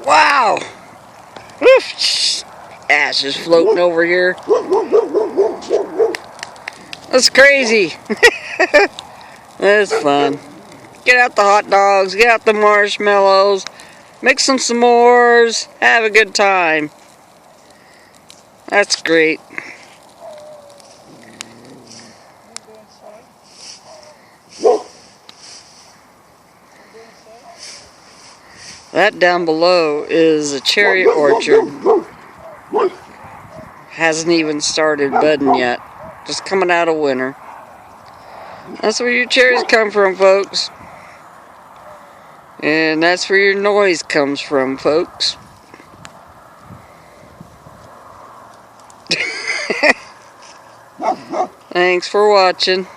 Wow! Oof. Ash is floating over here. That's crazy. That's fun. Get out the hot dogs, get out the marshmallows, make some s'mores, have a good time. That's great. That down below is a cherry orchard. Hasn't even started budding yet. Just coming out of winter. That's where your cherries come from, folks. And that's where your noise comes from, folks. Thanks for watching.